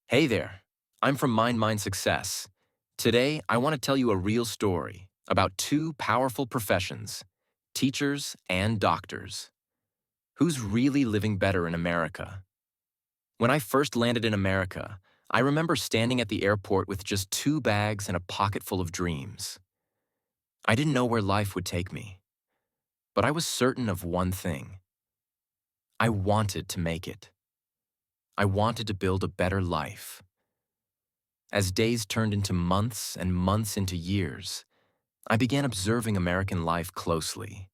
Hey there, I'm from Mind Success. Today, I want to tell you a real story about two powerful professions, teachers and doctors. Who's really living better in America? When I first landed in America, I remember standing at the airport with just two bags and a pocket full of dreams. I didn't know where life would take me, but I was certain of one thing. I wanted to make it. I wanted to build a better life. As days turned into months and months into years, I began observing American life closely,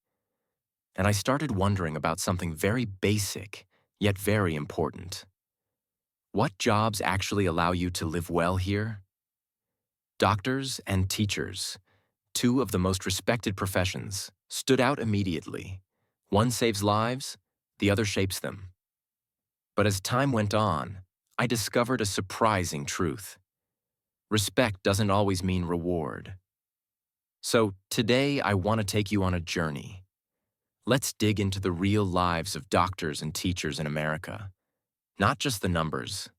and I started wondering about something very basic, yet very important. What jobs actually allow you to live well here? Doctors and teachers, two of the most respected professions, stood out immediately. One saves lives, the other shapes them. But as time went on, I discovered a surprising truth. Respect doesn't always mean reward. So today I want to take you on a journey. Let's dig into the real lives of doctors and teachers in America. Not just the numbers,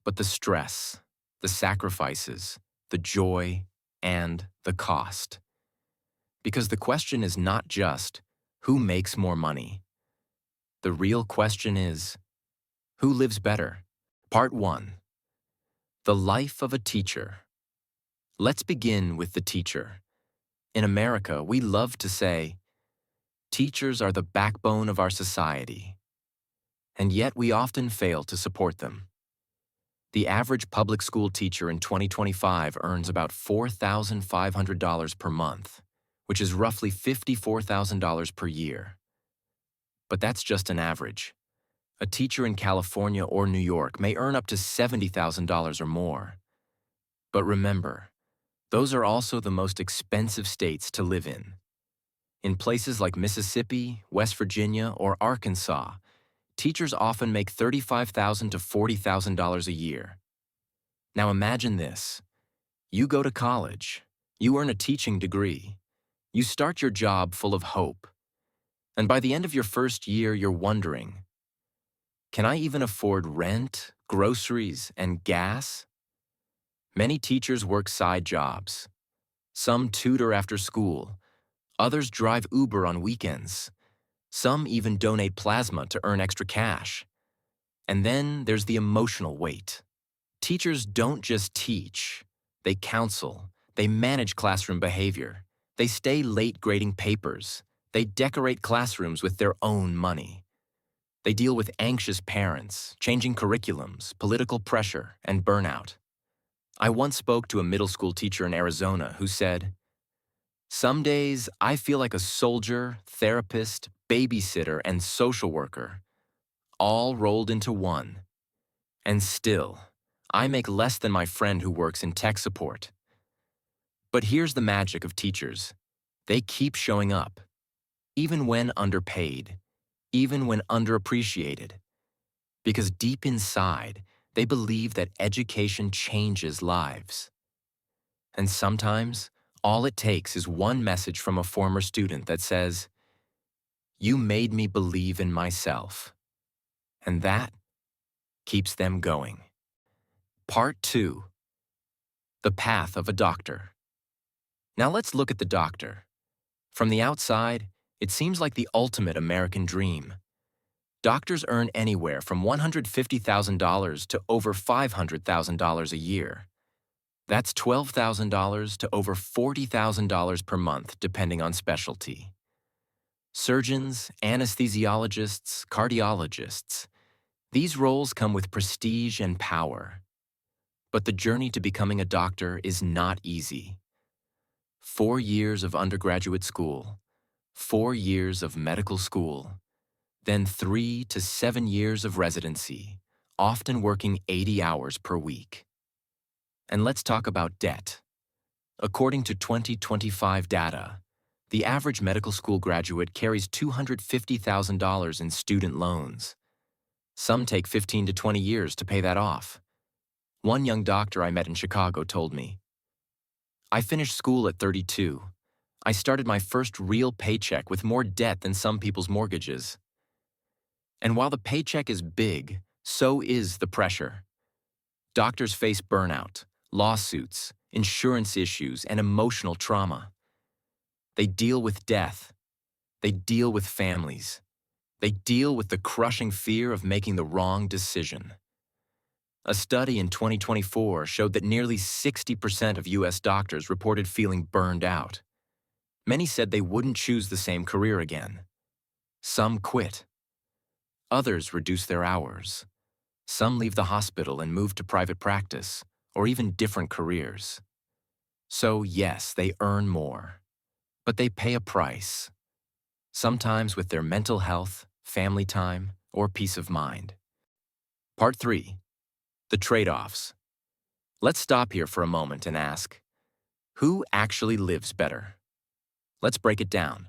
but the stress, the sacrifices, the joy, and the cost. Because the question is not just who makes more money. The real question is who lives better? Part 1. The life of a teacher. Let's begin with the teacher. In America, we love to say, teachers are the backbone of our society, and yet we often fail to support them. The average public school teacher in 2025 earns about $4,500 per month, which is roughly $54,000 per year. But that's just an average. A teacher in California or New York may earn up to $70,000 or more. But remember, those are also the most expensive states to live in. In places like Mississippi, West Virginia, or Arkansas, teachers often make $35,000 to $40,000 a year. Now imagine this. You go to college, you earn a teaching degree, you start your job full of hope, and by the end of your first year you're wondering, can I even afford rent, groceries, and gas? Many teachers work side jobs. Some tutor after school. Others drive Uber on weekends. Some even donate plasma to earn extra cash. And then there's the emotional weight. Teachers don't just teach. They counsel. They manage classroom behavior. They stay late grading papers. They decorate classrooms with their own money. They deal with anxious parents, changing curriculums, political pressure, and burnout. I once spoke to a middle school teacher in Arizona who said, "Some days I feel like a soldier, therapist, babysitter, and social worker, all rolled into one. And still, I make less than my friend who works in tech support." But here's the magic of teachers. They keep showing up, even when underpaid, even when underappreciated. Because deep inside, they believe that education changes lives. And sometimes, all it takes is one message from a former student that says, "You made me believe in myself." And that keeps them going. Part 2. The path of a doctor. Now let's look at the doctor. From the outside, it seems like the ultimate American dream. Doctors earn anywhere from $150,000 to over $500,000 a year. That's $12,000 to over $40,000 per month, depending on specialty. Surgeons, anesthesiologists, cardiologists, these roles come with prestige and power. But the journey to becoming a doctor is not easy. 4 years of undergraduate school, 4 years of medical school, then 3 to 7 years of residency, often working 80 hours per week. And let's talk about debt. According to 2025 data, the average medical school graduate carries $250,000 in student loans. Some take 15 to 20 years to pay that off. One young doctor I met in Chicago told me, "I finished school at 32. I started my first real paycheck with more debt than some people's mortgages." And while the paycheck is big, so is the pressure. Doctors face burnout, lawsuits, insurance issues, and emotional trauma. They deal with death. They deal with families. They deal with the crushing fear of making the wrong decision. A study in 2024 showed that nearly 60% of U.S. doctors reported feeling burned out. Many said they wouldn't choose the same career again. Some quit. Others reduce their hours. Some leave the hospital and move to private practice, or even different careers. So yes, they earn more, but they pay a price, sometimes with their mental health, family time, or peace of mind. Part 3. The trade-offs. Let's stop here for a moment and ask, who actually lives better? Let's break it down.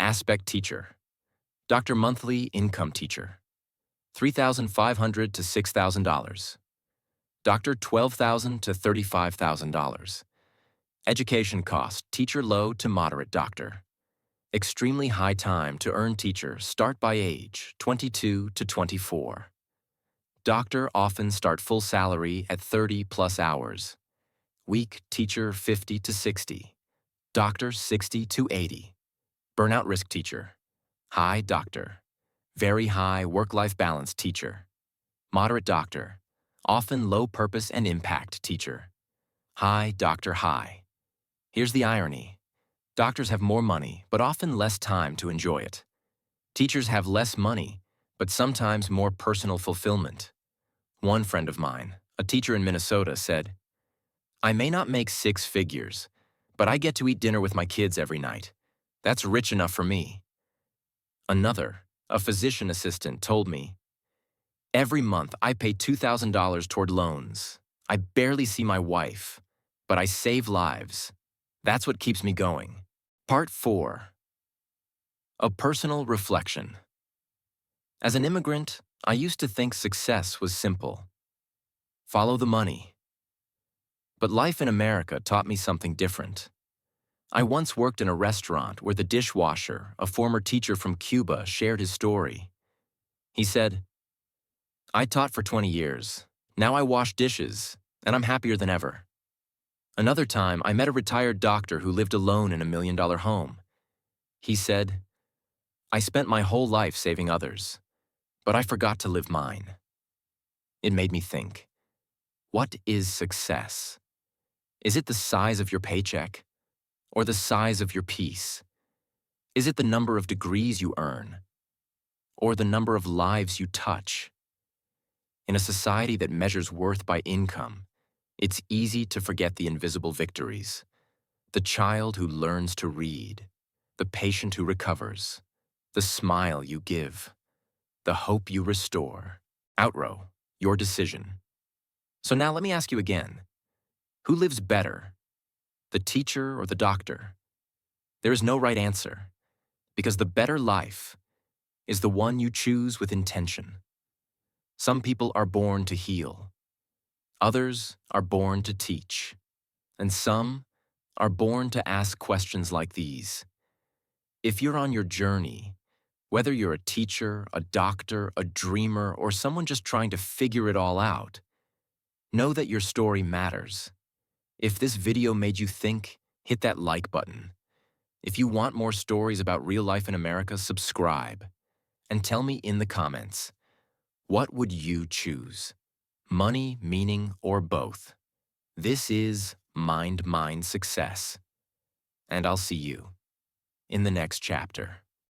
Aspect teacher. Dr. Monthly income teacher. $3,500 to $6,000. Doctor $12,000 to $35,000. Education cost, teacher low to moderate doctor. Extremely high time to earn teacher, start by age, 22 to 24. Doctor often start full salary at 30 plus hours. Week teacher 50 to 60. Doctor 60 to 80. Burnout risk teacher. High doctor. Very high work-life balance teacher. Moderate doctor. Often low purpose and impact teacher. High doctor high. Here's the irony. Doctors have more money, but often less time to enjoy it. Teachers have less money, but sometimes more personal fulfillment. One friend of mine, a teacher in Minnesota, said, "I may not make 6 figures, but I get to eat dinner with my kids every night. That's rich enough for me." Another, a physician assistant, told me, "Every month I pay $2,000 toward loans. I barely see my wife, but I save lives. That's what keeps me going." Part 4. A personal reflection. As an immigrant, I used to think success was simple. Follow the money. But life in America taught me something different. I once worked in a restaurant where the dishwasher, a former teacher from Cuba, shared his story. He said, "I taught for 20 years. Now I wash dishes, and I'm happier than ever." Another time, I met a retired doctor who lived alone in a $1 million home. He said, "I spent my whole life saving others, but I forgot to live mine." It made me think, what is success? Is it the size of your paycheck? Or the size of your peace? Is it the number of degrees you earn? Or the number of lives you touch? In a society that measures worth by income, it's easy to forget the invisible victories. The child who learns to read, the patient who recovers, the smile you give, the hope you restore. Outrow, your decision. So now let me ask you again. Who lives better, the teacher or the doctor? There is no right answer, because the better life is the one you choose with intention. Some people are born to heal. Others are born to teach. And some are born to ask questions like these. If you're on your journey, whether you're a teacher, a doctor, a dreamer, or someone just trying to figure it all out, know that your story matters. If this video made you think, hit that like button. If you want more stories about real life in America, subscribe. And tell me in the comments, what would you choose? Money, meaning, or both? This is Mind Success. And I'll see you in the next chapter.